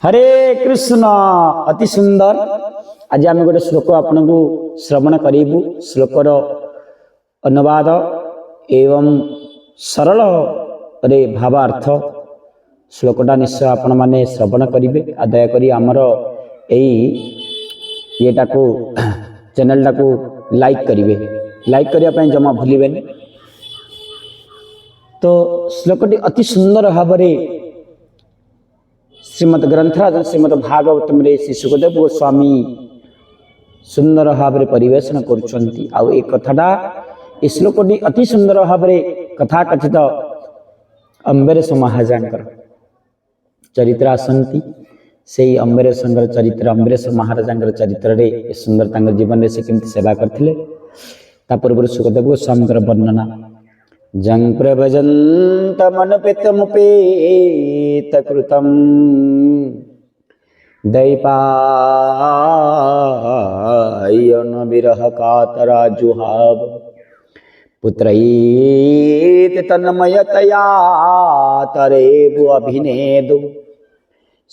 हरे कृष्ण। अति सुंदर आज आम गोटे श्लोक आपन को श्रवण करूँ। श्लोकर अनुवाद एवं सरल रे भावार्थ श्लोकटा निश्चय आपण माने श्रवण करेंगे। दयाकोरी आमर येटा को चैनलटा को लाइक करेंगे। लाइक करने जमा भूलें। तो श्लोकटी अति सुंदर भाव श्रीमद ग्रंथराज श्रीमद भागवतम रे श्री सुखदेव गोस्वामी सुंदर भाव परिवेशन करुछंती। आउ एक कथाटा श्लोकटी अति सुंदर भाव कथा कथित अम्बरेश महाराजांकर चरित्र आसंती। से अम्बरेश चरित्र अम्बरेश महाराजांकर चरित्र रे सुंदर जीवन से केमती सेवा करथिले ता पूर्व सुखदेव गोस्वामी वर्णना। जं प्रभजन्तमनुपेतमुपेत कृतं दैपायन विरह कातरा जुहाव पुत्रैत तन्मयतया तरेवु अभिनेदु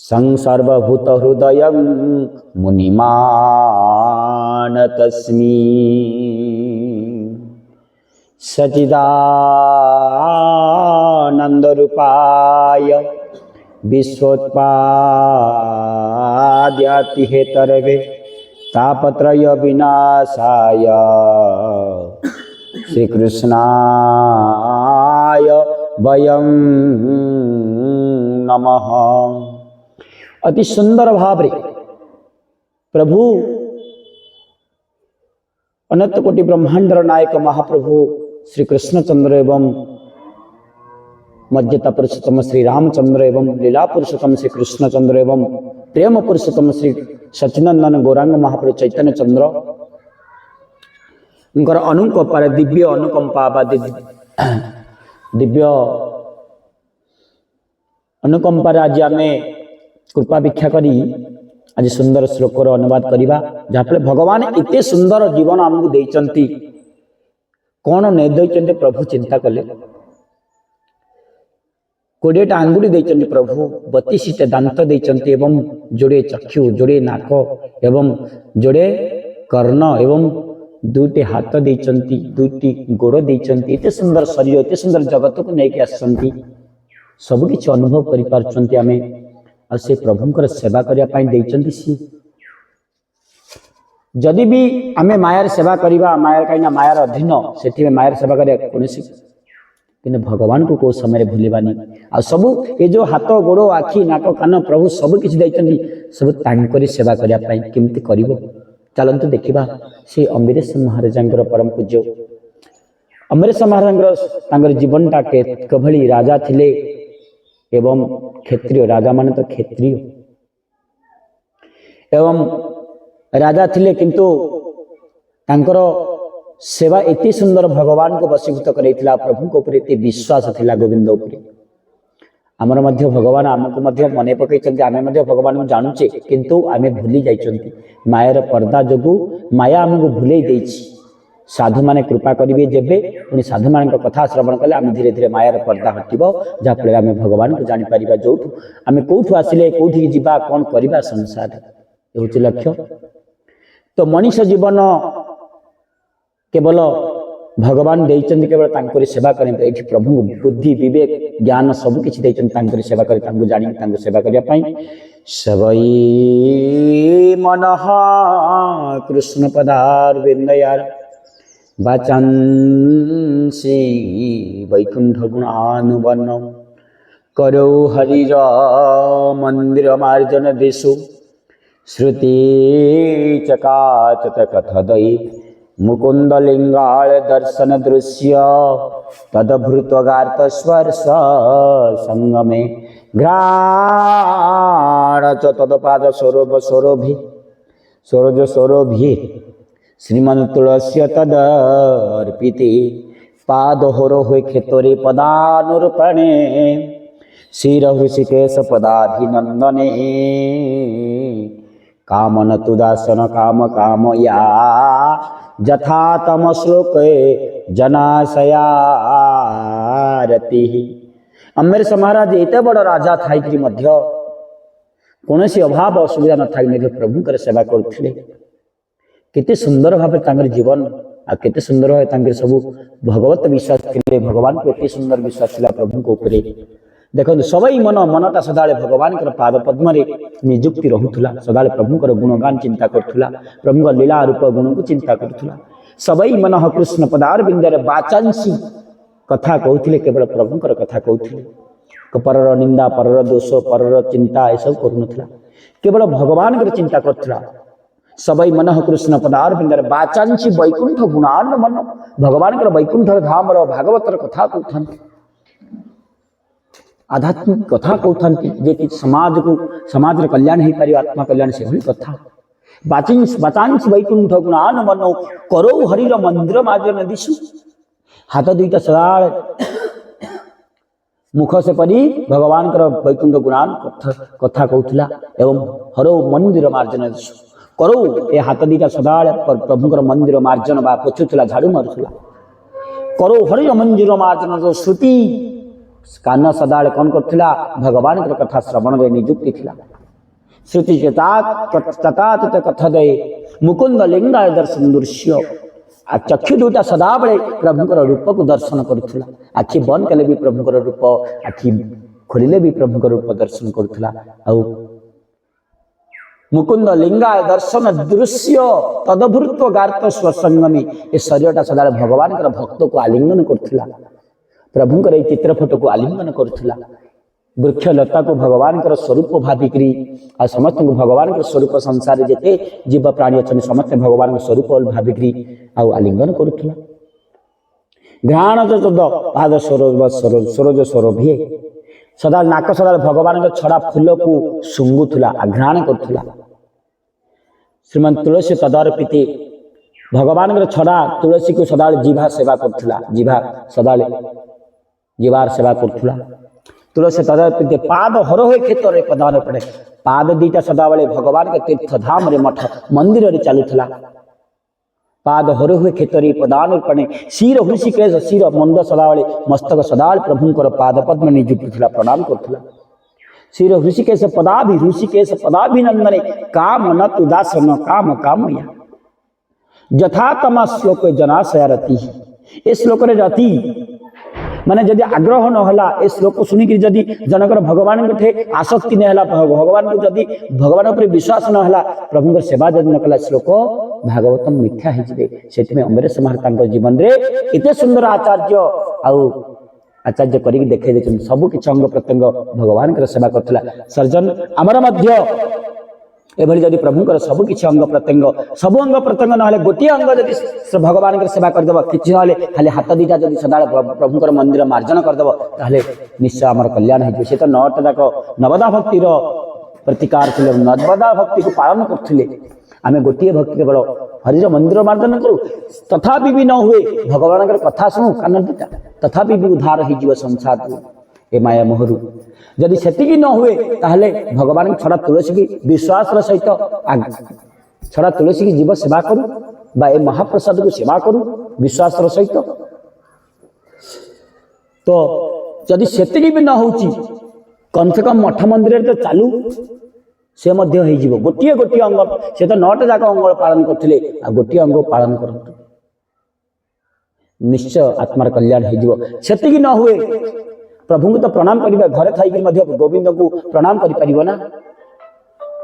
संसर्वभूत हृदयं मुनिमान तस्मै सच्चिदानंदरूपाय विश्वोत्पाद्याति हेतरवे तापत्रय विनाशाय श्रीकृष्णाय वयं नमः। अति सुंदर भाव प्रभु अनंत कोटि ब्रह्मांडर नायक महाप्रभु श्री कृष्णचंद्र एवं मध्यता पुरुषोत्तम श्री रामचंद्र एवं लीला पुरुषोत्तम श्री कृष्णचंद्र एवं प्रेम पुरुषोत्तम श्री सच्चिदानंद गौरांग महाप्रभु चैतन्य चंद्र उनकर अनुकंपा दिव्य अनुकंपा दिव्य अनुकंपा आज आम कृपा भिक्षा करी आज सुंदर श्लोकर अनुवाद करवा। जहाँफल भगवान इतने सुंदर जीवन आमको देइचंती कौन नहीं देइचंती प्रभु चिंता कले। 20टा आंगुली देइचंती प्रभु 32टा दांत देइचंती एवं जोड़े चक्षु जोड़े नाक एवं जोड़े कर्ण एवं 2टी हाथ देइचंती 2टी गोड़ देइचंती। इतने सुंदर शरीर इतने सुंदर जगत को लेके आसंती सब किछि अनुभव करि पारचंती आमे आ से प्रभुंकर सेवा करने देइचंती। सी जदि भी आमे मायार सेवा करिबा मायार कहीं मायार अधीन से मायार सेवा करिया कोनोसी किंतु भगवान को को समय भूलिबानी आ सब ये जो हाथ गोड़ आखि नाक कान प्रभु सब किछि दैचंती सब तांकरी सेवा करिया पई केमती करिवो चलंतु देखिबा। से अम्बरेश महाराजांकर परम पूज्य अम्बरेश महाराजांकर जीवनटा कभली राजा थिले एवं क्षेत्रीय राजा माने तो क्षेत्रीय एवं राजा थिले किंतु तांकर सेवा इतनी सुंदर भगवान को वशीभूत करैतिला। प्रभु को ऊपर इतने विश्वास थिला गोविंद ऊपर आमर मध्य भगवान आमको मध्य मने पकैचंती आमे मध्य भगवान को जानुचे किंतु आमे भूली जाइचंती मायर पर्दा जोगु माया आमको भूलै देइछि। साधु माने कृपा करेंगे जेबे पुणी साधु मान कथा श्रवण कले आम धीरे धीरे मायार पर्दा हटिब जहाँफल आम भगवान को जापर जो आम कौटू आसिले कौटी जीवा कौन करवा संसार हूँ लक्ष्य। तो मनीष जीवन केवल भगवान देइचंती केवल तांकरी सेवा करें ये प्रभु बुद्धि विवेक ज्ञान सबकि देइचंती सेवा कर जानी सेवा करने सबई मन कृष्ण पदारविंदयार वाचंसी वैकुंठ गुणानुवन करो हरिर मंदिर मार्जन दिशु श्रुति चकाचत कथदयी मुकुंद लिंगाल दर्शन दृश्य तदभृतगार्त स्वर्श संगमे घ्राण च तदपाद सौरभ सौरभि सौरज सौरभि श्रीमन तुलस्य तदर्पिते पादहोर हुए क्षेत्रे पदानुरूपणे शिर ऋषिकेश पदाभिनंदने कामन तुदासन काम काम या जथा तम श्लोके जनाशयारति। अम्बरेश महाराज एते बड़ राजा थाई मध्य कौन अभाव असुविधा न था प्रभुंकर सेवा करते केते सुंदर भाव जीवन आते सुंदर भाव सब भगवत विश्वास थे भगवान को एत सुंदर विश्वास था प्रभु को ऊपर देखो सबई मनटा सदा भगवान पाद पद्म निजुक्ति रोला सदा प्रभुंर गुणगान चिंता करुला प्रभु लीला रूप गुण को चिंता करुला सबई मन कृष्ण पदार बिंदर बाचांसी कथा कहते केवल प्रभुंर कथा कहते परर निंदा परर दोष परर चिंता यह सब करूला केवल भगवान चिंता करुला सबई मन कृष्ण पदार बिंदर बाचांसी वैकुंठ गुणान मन भगवान वैकुंठ धाम भागवतर कथा कहते आध्यात्मिक कथा कहते जे समाज को समाज कल्याण हो पार आत्मा कल्याण से भली कथा बाचांस वैकुंठ गुणान मन करो हरिर मंदिर मार्जन दिशु हाथ दुईटा सदा मुख से परी भगवान वैकुंठ गुणान कथा कहला एवं हरो मंदिर मार्जन दिशु करो ए हाथ दीटा सदा प्रभुंर मंदिर मार्जन बा पोछुला झाड़ू मारुला करो हरिर मंदिर मार्जन जो श्रुति कान सदा कौन करथिला भगवान कथा श्रवण रे नियुक्ति थिला श्रुति चेतात कथा दे मुकुंद लिंगाय दर्शन दृश्य आ चक्षु दुटा सदा बेले प्रभुंर रूप को दर्शन करुला आखि बंद कले भी प्रभुंर रूप आखि खोलिले भी प्रभुंर रूप दर्शन करुला आ मुकुंद लिंगाय दर्शन दृश्य तदभूत्व गार्त स्वसंगमी ये शरीरटा सदा भगवान भक्त को आलिंगन करुला प्रभुंर ये चित्रपट को आलिंगन करुला वृक्ष लता को भगवान स्वरूप भाविकी आ समस्त भगवान स्वरूप संसार जिते जीव प्राणी अच्छा समस्त भगवान स्वरूप भाविकी आलिंगन करुला घ्राण पाद सरोज सौरभे सदा नाक सदा भगवान छड़ा फूल को शुंगुला घ्राण करुला श्रीमंत तुलसी तदर्पिते भगवान छड़ा तुलसी को सदा जीवा सेवा करुला जीवा सदा जीवार सेवा करुला तुलसी तदर्पिते पाद हर हो क्षेत्र में प्रदान पड़े पाद दीटा सदा बेले भगवान के तीर्थ धाम रे मठ मंदिर रे चलुला पाद हर हुए क्षेत्र प्रदान पड़े शिर हृषिकेश शिर मंद सदा बेले मस्तक सदा प्रभुंर पाद पद्म निजुक्त था प्रणाम करुला शिर हृषिकेश पदाभिनंदने काम न तुदास न काम कामया यथा तमा श्लोक जनाशया रति ए श्लोक रति माने जदि आग्रह नहला ए श्लोक सुनिक जदि जनकर भगवान आसक्ति नहला भगवान को जदि भगवान उपर विश्वास नहला प्रभुंर सेवा जदि न कला श्लोक भागवतम मिथ्या से अम्बरीश महाराज जीवन रे एते सुंदर आचार्य करी देखे दे सब किसी अंग प्रत्यंग भगवान सेवा करथिला सर्जन आमर मध्य एभली जदि प्रभुंर सब किसी अंग प्रत्यंग ना गोटे अंग जदि भगवान सेवा करदेव कि ना खाली हाथ दीटा जदि सदा प्रभुंर मंदिर मार्जन करदेव ताहले निश्चय आमर कल्याण हो से तो 9टा जाक नवदा भक्तिर प्रतिकार थे नवदा भक्ति को पालन करथिले आमे गोटे भक्ति केवल हरिर मंदिर मार्जन करूँ तथापि भी न हुए भगवान कथा शुणु कान दीटा तथापि भी उद्धार हो संसार ए माया मोहरु जदि सेतिकी न हुए ताहले भगवान छड़ा तुलसी की विश्वास सहित छड़ा तुलसी की जीव सेवा करूँ बा ए महाप्रसाद को सेवा करूँ विश्वास सहित तो जदि सेतिकी भी न होची कम से कम मठ मंदिर तो चालू से मध्य हो गोटे गोटे अंग से तो 9टा जाक अंग पालन करते गोटे अंग पालन करते निश्चय आत्मार कल्याण हो न हुए प्रभु को तो प्रणाम करिबा घरे थाई कि गोविंद को प्रणाम करि परिबो ना